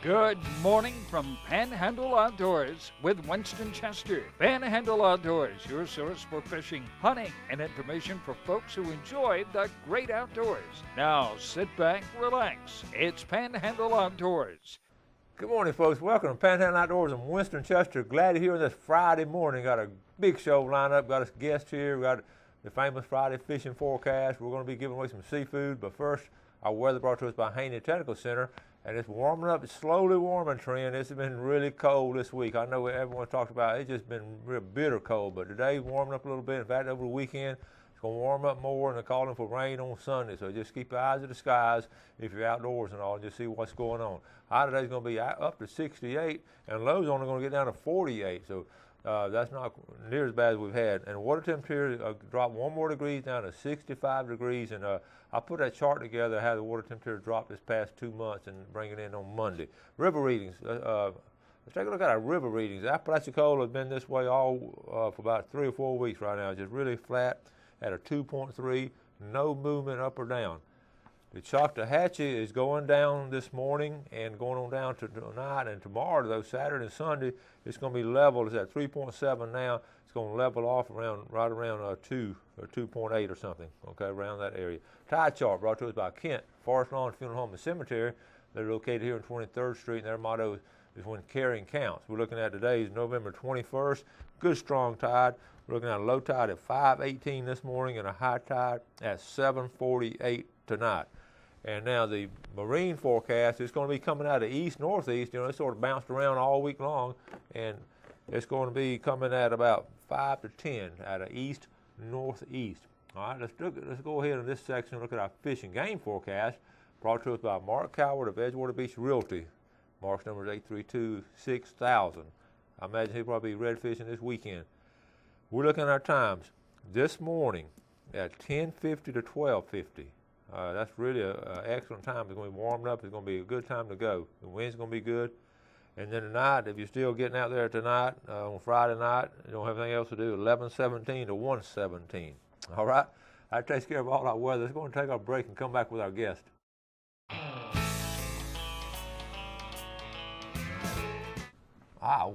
Good morning from Panhandle Outdoors with Winston Chester. Panhandle Outdoors, your source for fishing, hunting, and information for folks who enjoy the great outdoors. Now sit back, relax. It's Panhandle Outdoors. Good morning, folks. Welcome to Panhandle Outdoors. I'm Winston Chester. Glad to hear this Friday morning. Got a big show lined up. Got a guest here. We got the famous Friday fishing forecast. We're going to be giving away some seafood. But first, our weather brought to us by Haney Technical Center. And it's warming up. It's slowly warming trend. It's been really cold this week. I know everyone talked about it. It's just been real bitter cold. But today's warming up a little bit. In fact, over the weekend, it's going to warm up more, and they're calling for rain on Sunday. So just keep your eyes to the skies if you're outdoors and all, and just see what's going on. High today's going to be up to 68, and low's only going to get down to 48. So that's not near as bad as we've had. And water temperature dropped 1 more degree down to 65 degrees. And I put that chart together how the water temperature dropped this past 2 months and bring it in on Monday. River readings. Let's take a look at our river readings. Apalachicola has been this way all for about 3 or 4 weeks right now. Just really flat at a 2.3, no movement up or down. The Choctawhatchee is going down this morning and going on down to tonight and tomorrow, though Saturday and Sunday, it's going to be level. It's at 3.7 now. It's going to level off right around 2 or 2.8 or something, okay, around that area. Tide chart brought to us by Kent, Forest Lawn Funeral Home and Cemetery. They're located here on 23rd Street, and their motto is when caring counts. We're looking at today is November 21st. Good strong tide. We're looking at a low tide at 5:18 this morning and a high tide at 7:48 tonight. And now the marine forecast is going to be coming out of east-northeast. You know, it sort of bounced around all week long, and it's going to be coming at about 5 to 10 out of east-northeast. All right, let's go ahead in this section and look at our fish and game forecast brought to us by Mark Coward of Edgewater Beach Realty. Mark's number is 832-6000. I imagine he'll probably be red fishing this weekend. We're looking at our times this morning at 10:50 to 12:50. That's really an excellent time. It's going to be warmed up. It's going to be a good time to go. The wind's going to be good. And then tonight, if you're still getting out there tonight, on Friday night, you don't have anything else to do, 11:17 to 1:17. All right? That takes care of all our weather. Let's go and take our break and come back with our guest.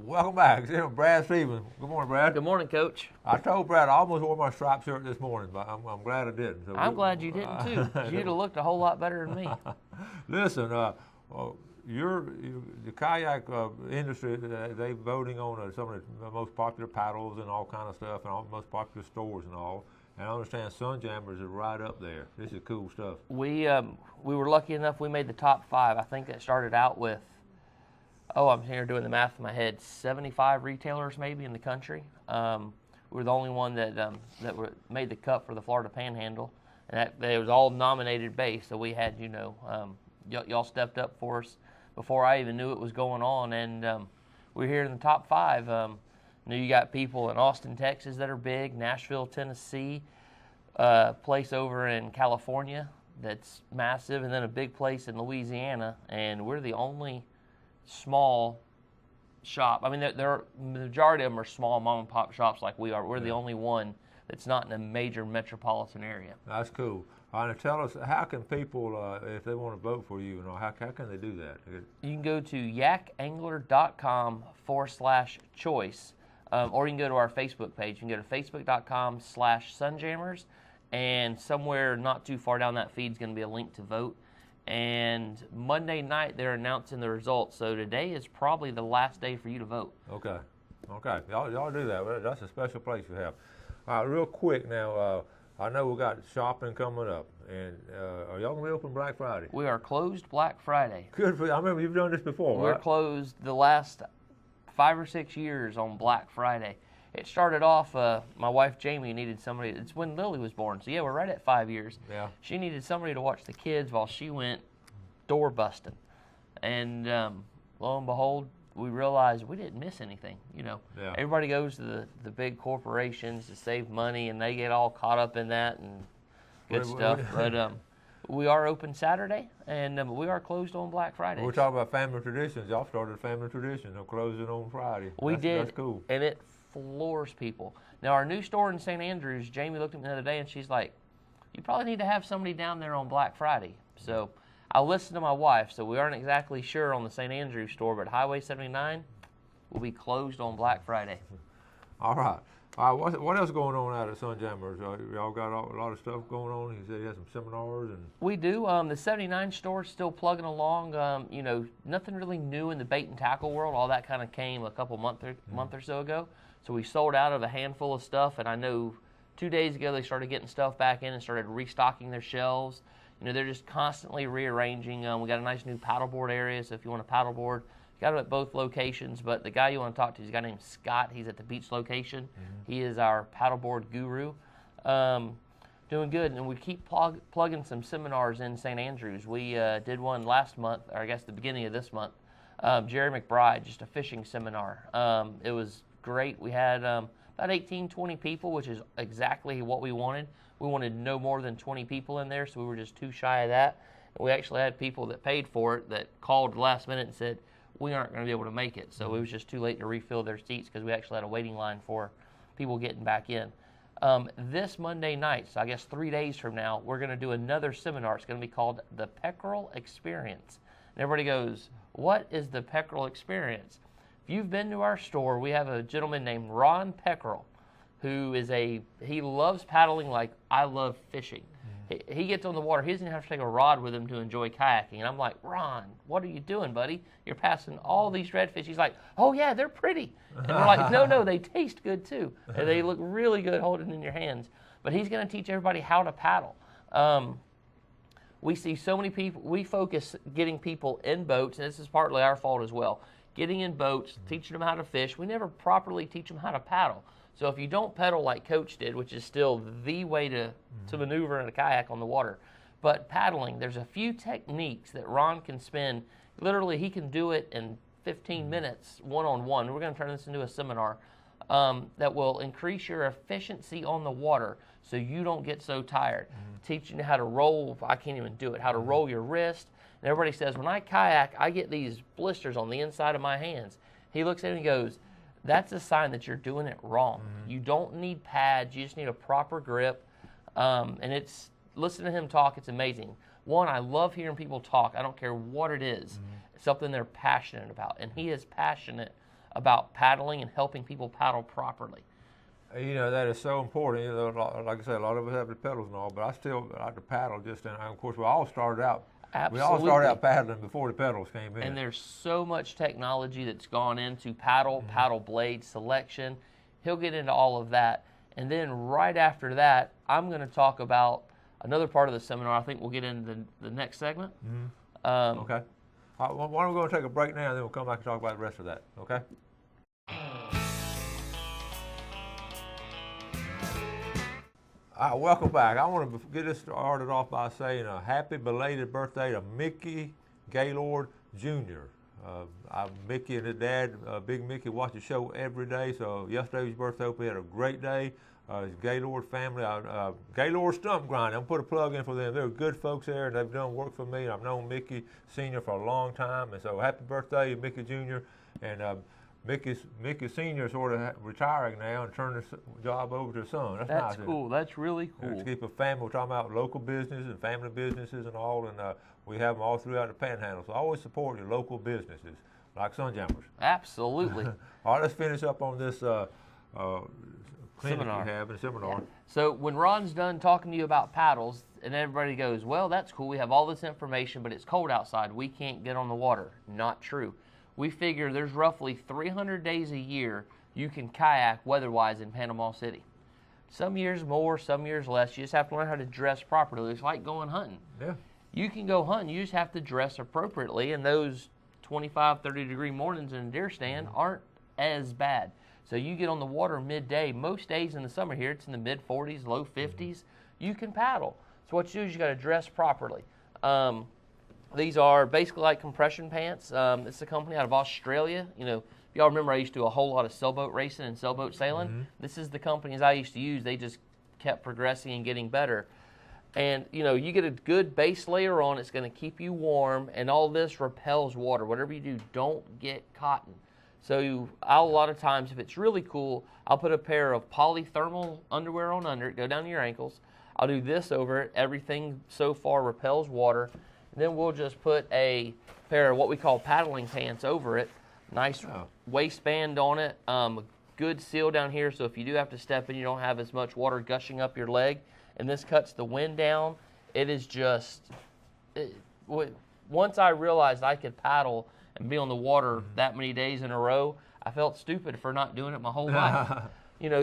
Welcome back. It's Brad Stevens. Good morning, Brad. Good morning, Coach. I told Brad I almost wore my striped shirt this morning, but I'm glad I didn't. So I'm glad you didn't, too. You'd have looked a whole lot better than me. Listen, the kayak industry, they voting on some of the most popular paddles and all kind of stuff and all the most popular stores and all. And I understand Sunjammers is right up there. This is cool stuff. We were lucky enough we made the top 5. I think that started out with, I'm here doing the math in my head, 75 retailers maybe in the country. We were the only one that made the cut for the Florida Panhandle. And it was all nominated base, so we had, y'all stepped up for us before I even knew it was going on. And we're here in the top 5. You got people in Austin, Texas that are big, Nashville, Tennessee, place over in California that's massive, and then a big place in Louisiana. And we're the only small shop. I mean, the majority of them are small mom-and-pop shops like we are. We're the only one that's not in a major metropolitan area. That's cool. Now tell us, how can people, if they want to vote for you, how can they do that? You can go to yakangler.com/choice, or you can go to our Facebook page. You can go to facebook.com/sunjammers, and somewhere not too far down that feed is going to be a link to vote. And Monday night, they're announcing the results. So today is probably the last day for you to vote. Okay. Y'all do that. That's a special place you have. All right, real quick now, I know we got shopping coming up. And are y'all going to be open Black Friday? We are closed Black Friday. Good for you. I remember you've done this before, We're right? closed the last 5 or 6 years on Black Friday. It started off, my wife Jamie needed somebody. It's when Lily was born. So, yeah, we're right at 5 years. Yeah. She needed somebody to watch the kids while she went door busting. And lo and behold, we realized we didn't miss anything. Yeah. Everybody goes to the big corporations to save money, and they get all caught up in that and good stuff. But we are open Saturday, and we are closed on Black Friday. We're talking about family traditions. Y'all started a family tradition of closing on Friday. We did. That's cool. And it floors people. Now, our new store in St. Andrews, Jamie looked at me the other day, and she's like, you probably need to have somebody down there on Black Friday. So I'll listen to my wife, so we aren't exactly sure on the St. Andrews store, but Highway 79 will be closed on Black Friday. All right. All right, what else going on out at Sunjammers? Y'all got a lot of stuff going on? You said you had some seminars and. We do. The 79 store is still plugging along. Nothing really new in the bait and tackle world. All that kind of came a couple month or so ago. So we sold out of a handful of stuff, and I know 2 days ago they started getting stuff back in and started restocking their shelves. They're just constantly rearranging. We got a nice new paddleboard area, so if you want a paddleboard, got them at both locations, but the guy you want to talk to is a guy named Scott. He's at the beach location. Mm-hmm. He is our paddleboard guru. Doing good, and we keep plugging some seminars in St. Andrews. We did one last month, or I guess the beginning of this month. Jerry McBride, just a fishing seminar. It was great. We had about 18, 20 people, which is exactly what we wanted. We wanted no more than 20 people in there, so we were just too shy of that. And we actually had people that paid for it that called last minute and said, we aren't going to be able to make it. So it was just too late to refill their seats because we actually had a waiting line for people getting back in. This Monday night, so I guess 3 days from now, we're going to do another seminar. It's going to be called the Peckerel Experience. And everybody goes, what is the Peckerel Experience? If you've been to our store, we have a gentleman named Ron Peckerel, who is he loves paddling like I love fishing. He gets on the water. He doesn't have to take a rod with him to enjoy kayaking. And I'm like, Ron, what are you doing, buddy? You're passing all these redfish. He's like, oh, yeah, they're pretty. And we're like, no, they taste good, too. And they look really good holding in your hands. But he's going to teach everybody how to paddle. We see so many people. We focus getting people in boats, and this is partly our fault as well. Getting in boats, teaching them how to fish. We never properly teach them how to paddle. So if you don't pedal like Coach did, which is still the way to maneuver in a kayak on the water, but paddling, there's a few techniques that Ron can spend. Literally, he can do it in 15 minutes, one-on-one. We're going to turn this into a seminar that will increase your efficiency on the water so you don't get so tired. Teaching you how to roll, I can't even do it, how to roll your wrist. And everybody says, when I kayak, I get these blisters on the inside of my hands. He looks at it and goes, that's a sign that you're doing it wrong. You don't need pads. You just need a proper grip. And listen to him talk. It's amazing. One, I love hearing people talk. I don't care what it is. It's something they're passionate about. And he is passionate about paddling and helping people paddle properly. That is so important. Like I said, a lot of us have the pedals and all, but I still like to paddle of course, we all started out. Absolutely. We all started out paddling before the pedals came in. And there's so much technology that's gone into paddle blade selection. He'll get into all of that. And then right after that, I'm going to talk about another part of the seminar. I think we'll get into the next segment. Okay. Why don't we go and take a break now, and then we'll come back and talk about the rest of that, okay? All right, welcome back. I want to get this started off by saying a happy belated birthday to Mickey Gaylord Jr. Mickey and his dad, Big Mickey, watch the show every day. So yesterday was his birthday. We had a great day. His Gaylord family, Gaylord Stump Grind. I'm put a plug in for them. They're good folks there, and they've done work for me. And I've known Mickey Sr. for a long time. And so happy birthday, Mickey Jr. And Mickey Sr. sort of retiring now and turning his job over to his son. That's nice. Cool. That's really cool. To keep a family. We're talking about local businesses and family businesses and all, and we have them all throughout the Panhandle. So always support your local businesses like Sunjammers. Absolutely. All right, let's finish up on this clinic seminar. We have in a seminar. Yeah. So when Ron's done talking to you about paddles, and everybody goes, well, that's cool. We have all this information, but it's cold outside. We can't get on the water. Not true. We figure there's roughly 300 days a year you can kayak weather-wise in Panama City. Some years more, some years less. You just have to learn how to dress properly. It's like going hunting. Yeah. You can go hunting. You just have to dress appropriately, and those 25, 30-degree mornings in a deer stand aren't as bad. So you get on the water midday. Most days in the summer here, it's in the mid-40s, low 50s. You can paddle. So what you do is you got to dress properly. These are basically like compression pants. It's a company out of Australia. If y'all remember, I used to do a whole lot of sailboat racing and sailboat sailing. This is the companies I used to use. They just kept progressing and getting better. And, you get a good base layer on. It's going to keep you warm, and all this repels water. Whatever you do, don't get cotton. So a lot of times, if it's really cool, I'll put a pair of polythermal underwear on under it, go down to your ankles. I'll do this over it. Everything so far repels water. And then we'll just put a pair of what we call paddling pants over it. Nice waistband on it. Good seal down here, so if you do have to step in, you don't have as much water gushing up your leg. And this cuts the wind down. It is just, once I realized I could paddle and be on the water that many days in a row, I felt stupid for not doing it my whole life.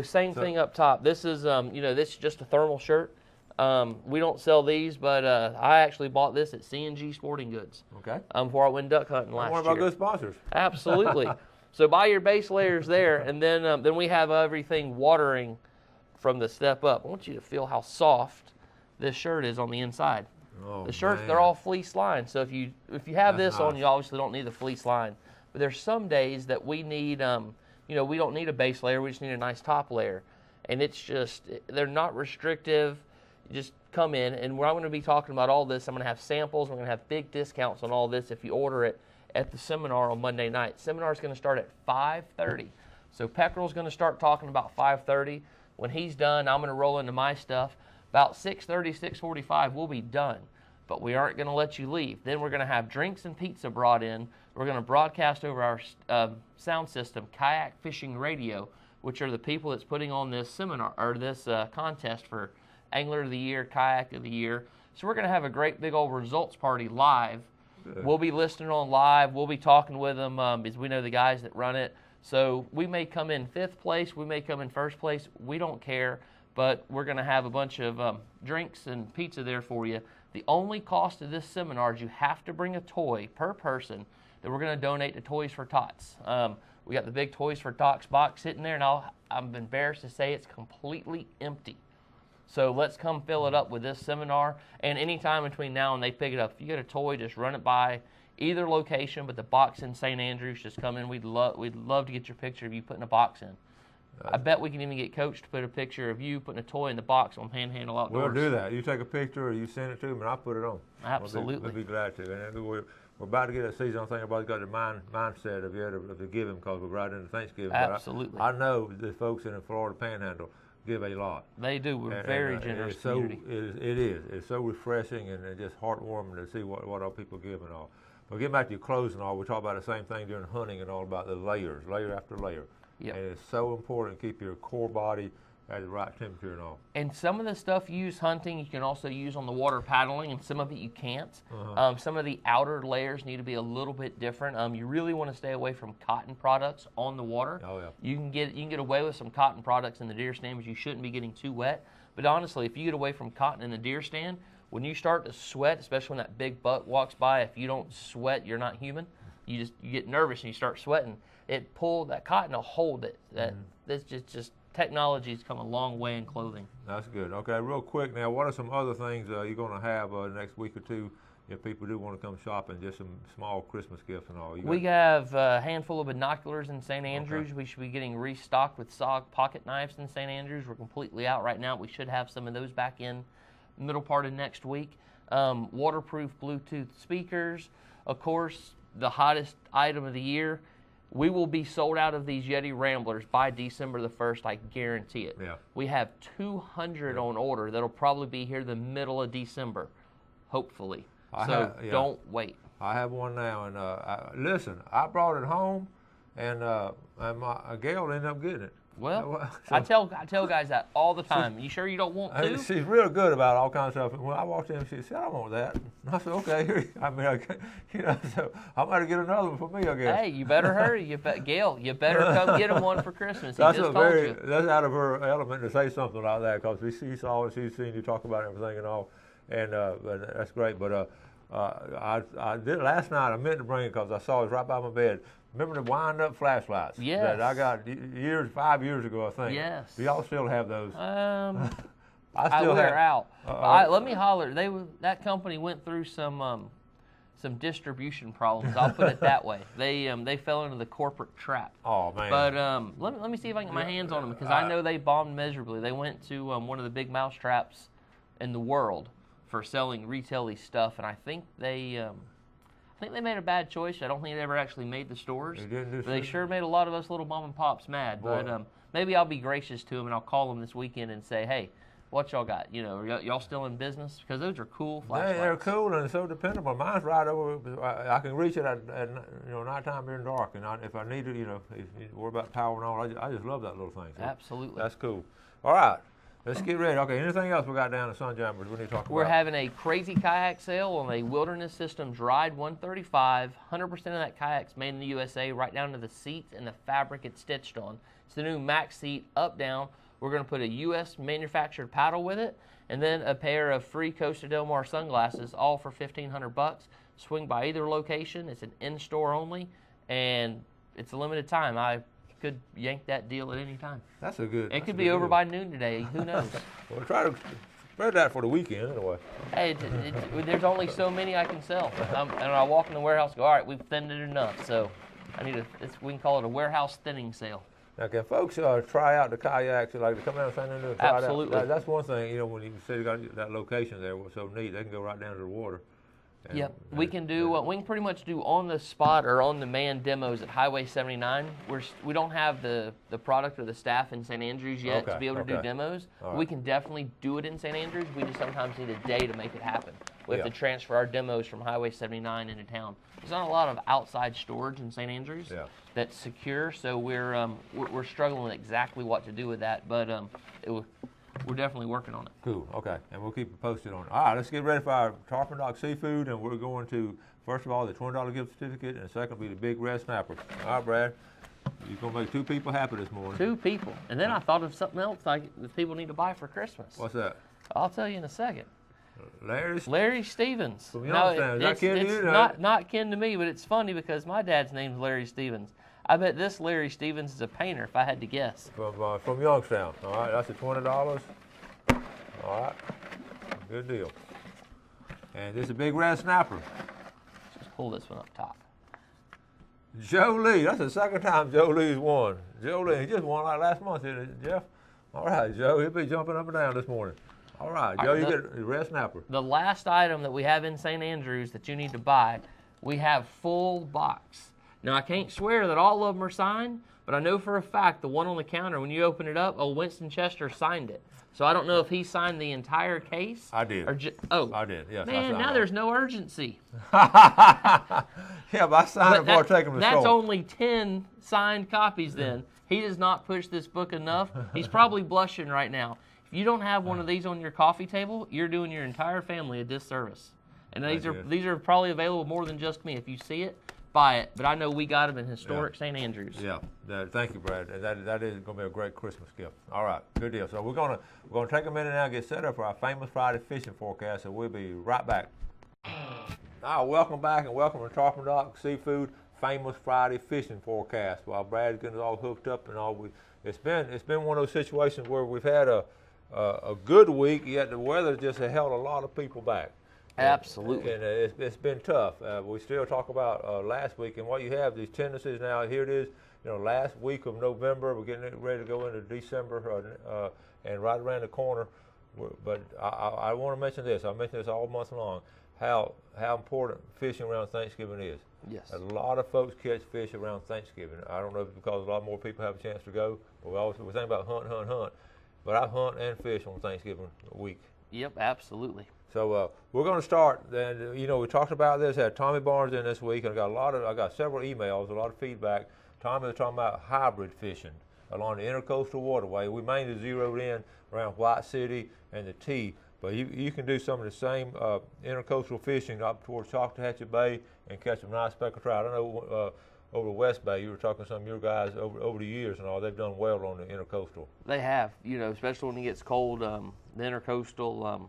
Same thing up top. This is, this is just a thermal shirt. We don't sell these, but I actually bought this at C&G Sporting Goods. Okay. Before I went duck hunting last year. One of our good sponsors. Absolutely. So buy your base layers there, and then we have everything watering from the step up. I want you to feel how soft this shirt is on the inside. Oh, the shirts, man. they're all fleece lined. So if you have That's this on, nice. you obviously don't need the fleece line. But there's some days that we need, we don't need a base layer. We just need a nice top layer. And it's just, they're not restrictive. You just come in, and where I'm going to be talking about all this, I'm going to have samples. We're going to have big discounts on all this if you order it at the seminar on Monday night. Seminar is going to start at 5:30. So Peckerel's going to start talking about 5:30. When he's done, I'm going to roll into my stuff. About 6:30, 6:45, we'll be done. But we aren't going to let you leave. Then we're going to have drinks and pizza brought in. We're going to broadcast over our sound system, Kayak Fishing Radio, which are the people that's putting on this seminar or this contest for Angler of the Year, Kayak of the Year. So we're going to have a great big old results party live. Good. We'll be listening on live. We'll be talking with them because we know the guys that run it. So we may come in 5th place. We may come in 1st place. We don't care. But we're going to have a bunch of drinks and pizza there for you. The only cost of this seminar is you have to bring a toy per person that we're going to donate to Toys for Tots. We got the big Toys for Tots box sitting there, and I'm embarrassed to say it's completely empty. So let's come fill it up with this seminar. And anytime between now and they pick it up, if you get a toy, just run it by either location, but the box in St. Andrews, just come in. We'd love to get your picture of you putting a box in. I bet we can even get Coach to put a picture of you putting a toy in the box on Panhandle Outdoors. We'll do that. You take a picture or you send it to me and I'll put it on. Absolutely. We'll be glad to. And we're about to get a season. I think everybody's got the mindset of the giving because we're right into Thanksgiving. Absolutely. But I know the folks in the Florida Panhandle give a lot. They do. We're very generous community. It is. It's so refreshing and just heartwarming to see what all people give and all. But getting back to your clothes and all, we talk about the same thing during hunting and all about the layers, layer after layer. Yep. And it's so important to keep your core body at the right temperature and all. And some of the stuff you use hunting, you can also use on the water paddling, and some of it you can't. Some of the outer layers need to be a little bit different. You really want to stay away from cotton products on the water. Oh yeah. You can get away with some cotton products in the deer stand, but you shouldn't be getting too wet. But honestly, if you get away from cotton in the deer stand, when you start to sweat, especially when that big buck walks by, if you don't sweat, you're not human. You get nervous and you start sweating. That cotton will hold it. That's just technology's come a long way in clothing. That's good. Okay, real quick now, what are some other things you're going to have the next week or two if people do want to come shopping, just some small Christmas gifts and all? We have a handful of binoculars in St. Andrews. Okay. We should be getting restocked with SOG pocket knives in St. Andrews. We're completely out right now. We should have some of those back in the middle part of next week. Waterproof Bluetooth speakers. Of course, the hottest item of the year. We will be sold out of these Yeti Ramblers by December the 1st, I guarantee it. Yeah. We have 200 on order that'll probably be here the middle of December, hopefully. Don't wait. I have one now, and listen, I brought it home, and my Gail ended up getting it. Well, so, I tell guys that all the time. You sure you don't want to? She's real good about all kinds of stuff. When I walked in, she said, "I don't want that." And I said, "Okay." So I might get another one for me, I guess. Hey, you better hurry. Gail, you better come get him one for Christmas. That's out of her element to say something like that because she saw it, she's seen you talk about everything and all, and but that's great. But I did last night. I meant to bring it because I saw it right by my bed. Remember the wind-up flashlights? Yes. That I got 5 years ago, I think. Yes. Do y'all still have those? I still wear out. Let me holler. That company went through some distribution problems. I'll put it that way. They fell into the corporate trap. Oh man. But let me see if I can get my hands on them because I know they bombed miserably. They went to one of the big mouse traps in the world for selling retail-y stuff, and I think they made a bad choice. I don't think they ever actually made the stores. But they sure made a lot of us little mom and pops mad. Boy. But maybe I'll be gracious to them and I'll call them this weekend and say, hey, What y'all got? You know, are y'all still in business? Because those are cool flashlights. They're cool and so dependable. Mine's right over. I can reach it at nighttime during dark, and if I need to, if you worry about power and all, I just love that little thing. So absolutely. That's cool. All right, let's get ready. Okay, anything else we got down at Sun Jammers we need to talk about? We're having a crazy kayak sale on a Wilderness Systems Ride 135. 100% of that kayak's made in the USA, right down to the seats and the fabric it's stitched on. It's the new Max seat, up, down. We're going to put a U.S. manufactured paddle with it, and then a pair of free Costa Del Mar sunglasses, all for $1,500. Swing by either location. It's an in-store only, and it's a limited time. I could yank that deal at any time. That's a good. It could be over by noon today. Who knows? We'll try to spread that for the weekend anyway. Hey, there's only so many I can sell, and I walk in the warehouse and go, all right, we've thinned it enough. So I need we can call it a warehouse thinning sale. Now, can folks try out the kayaks, like to come down and San Antonio and try Absolutely. it out? That's one thing, when you said you got that location there, was so neat. They can go right down to the water. Yep, we can pretty much do on the spot or on demand demos at Highway 79. We don't have the product or the staff in St. Andrews yet to be able to do demos. Right. We can definitely do it in St. Andrews. We just sometimes need a day to make it happen. We have to transfer our demos from Highway 79 into town. There's not a lot of outside storage in St. Andrews that's secure, so we're struggling with exactly what to do with that, but we're definitely working on it. Cool, okay, and we'll keep you posted on it. All right, let's get ready for our Tarpon Dock Seafood, and we're going to, first of all, the $20 gift certificate, and second will be the big red snapper. All right, Brad, you're going to make 2 people happy this morning. 2 people, and then I thought of something else that people need to buy for Christmas. What's that? I'll tell you in a second. Larry Stevens. From Youngstown. Is that kin to you? Not kin to me, but it's funny because my dad's name's Larry Stevens. I bet this Larry Stevens is a painter, if I had to guess. From Youngstown. All right, that's the $20. All right, good deal. And this is a big red snapper. Let's just pull this one up top. Joe Lee, that's the second time Joe Lee's won. Joe Lee, he just won like last month, didn't he, Jeff? All right, Joe, he'll be jumping up and down this morning. All right, Joe, you get a red snapper. The last item that we have in St. Andrews that you need to buy, we have full box. Now, I can't swear that all of them are signed, but I know for a fact the one on the counter, when you open it up, Winston Chester signed it. So I don't know if he signed the entire case. I did. I did, yes. Man, now there's no urgency. Yeah, but I signed it before I take him to the store. That's only 10 signed copies then. He does not push this book enough. He's probably blushing right now. If you don't have one of these on your coffee table, you're doing your entire family a disservice. And these are probably available more than just me. If you see it, buy it. But I know we got them in historic St. Andrews. Yeah, thank you, Brad. That is going to be a great Christmas gift. All right, good deal. So we're going to take a minute now and get set up for our famous Friday fishing forecast. So we'll be right back. Now, welcome back and welcome to Tarpon Dock Seafood famous Friday fishing forecast. While Brad's getting us all hooked up and all, it's been one of those situations where we've had a good week, yet the weather just held a lot of people back. Absolutely. And it's been tough. We still talk about last week, and what you have, these tendencies now, here it is, last week of November, we're getting ready to go into December, and right around the corner. But I want to mention this. I mention this all month long, how important fishing around Thanksgiving is. Yes. A lot of folks catch fish around Thanksgiving. I don't know if it's because a lot more people have a chance to go, but we think about hunt. But I hunt and fish on Thanksgiving week. Yep, absolutely. So we're going to start. And we talked about this. Had Tommy Barnes in this week, and I got several emails, a lot of feedback. Tommy was talking about hybrid fishing along the Intercoastal Waterway. We mainly zeroed in around White City and the T, but you can do some of the same intercoastal fishing up towards Choctawhatchee Bay and catch a nice speckled trout. I know over the West Bay, you were talking to some of your guys over the years and all. They've done well on the Intercoastal. They have, especially when it gets cold. The Intercoastal,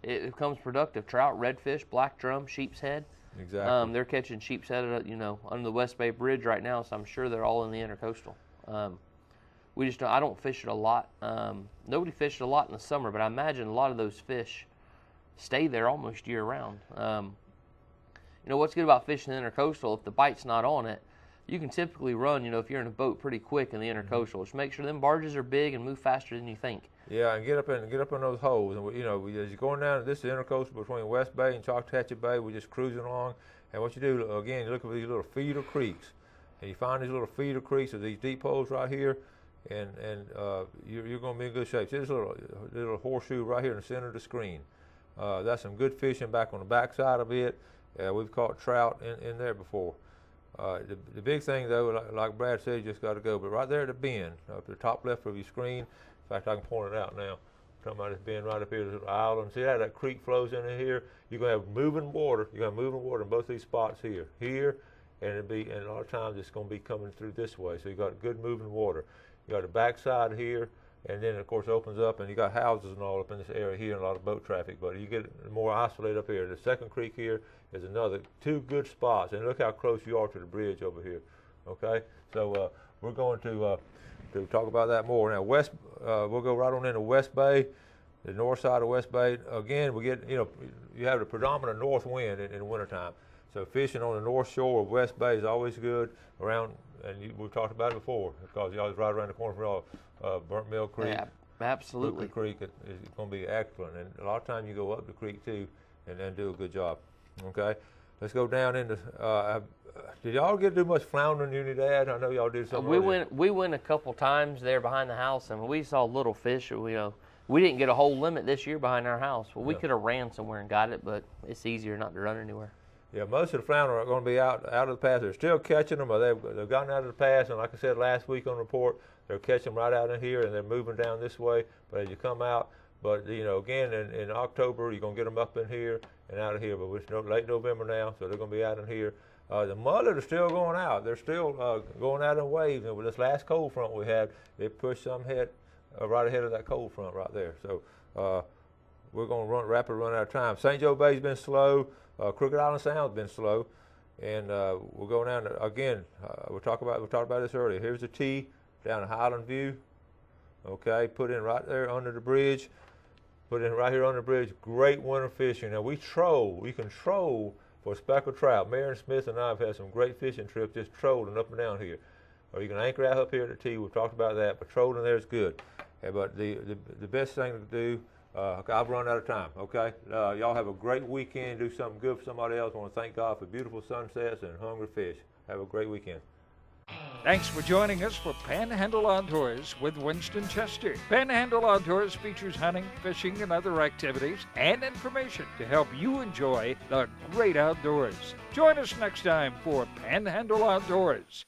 it becomes productive. Trout, redfish, black drum, sheep's head. Exactly. They're catching sheep's head, under the West Bay Bridge right now, so I'm sure they're all in the Intercoastal. I don't fish it a lot. Nobody fished a lot in the summer, but I imagine a lot of those fish stay there almost year round. What's good about fishing the Intercoastal, if the bite's not on it, you can typically run, if you're in a boat, pretty quick in the Intercoastal. Just make sure them barges are big and move faster than you think. Yeah, and get up in those holes. And as you're going down, this is the Intercoastal between West Bay and Choctawhatchee Bay. We're just cruising along, and what you do again, you look at these little feeder creeks, and you find these little feeder creeks or these deep holes right here. and you're going to be in good shape. See this little horseshoe right here in the center of the screen. That's some good fishing back on the back side of it. We've caught trout in there before. The big thing though, like Brad said, you just got to go. But right there at the bend, up the top left of your screen. In fact, I can point it out now. I'm talking about this bend right up here, this island. See how that creek flows into here? You're gonna have moving water. You're gonna have moving water in both these spots here, and a lot of times it's gonna be coming through this way. So you got good moving water. You got the backside here, and then of course it opens up, and you got houses and all up in this area here, and a lot of boat traffic. But you get more isolated up here. The second creek here is another two good spots, and look how close you are to the bridge over here. Okay, so we're going to talk about that more. Now we'll go right on into West Bay, the north side of West Bay. Again, we get, you have the predominant north wind in the wintertime. So fishing on the north shore of West Bay is always good around, and we've talked about it before, because you always right around the corner from Burnt Mill Creek. Yeah, absolutely. Booker Creek is going to be excellent, and a lot of times you go up the creek too and then do a good job. Okay, let's go down into, did y'all get to do much floundering, you and your dad? I know y'all did something. We went a couple times there behind the house, and we saw little fish. We didn't get a whole limit this year behind our house. Well, we could have ran somewhere and got it, but it's easier not to run anywhere. Yeah, most of the flounder are going to be out of the pass. They're still catching them, or they've gotten out of the pass, and like I said last week on the report, they're catching them right out in here, and they're moving down this way. But as you come out, again in October, you're going to get them up in here and out of here. But it's late November now, so they're going to be out in here. The mullet are still going out. They're still going out in waves. And with this last cold front we had, it pushed some head right ahead of that cold front right there. So we're going to rapidly run out of time. St. Joe Bay's been slow. Crooked Island Sound's been slow, and we'll go down to, again. We talked about this earlier. Here's the tee down to Highland View. Okay, put in right there under the bridge. Put in right here under the bridge. Great winter fishing. Now we can troll for speckled trout. Marion Smith and I have had some great fishing trips just trolling up and down here. Or you can anchor out up here at the tee. We've talked about that, but trolling there is good. But the best thing to do. I've run out of time, okay? Y'all have a great weekend. Do something good for somebody else. I want to thank God for beautiful sunsets and hungry fish. Have a great weekend. Thanks for joining us for Panhandle Outdoors with Winston Chester. Panhandle Outdoors features hunting, fishing, and other activities and information to help you enjoy the great outdoors. Join us next time for Panhandle Outdoors.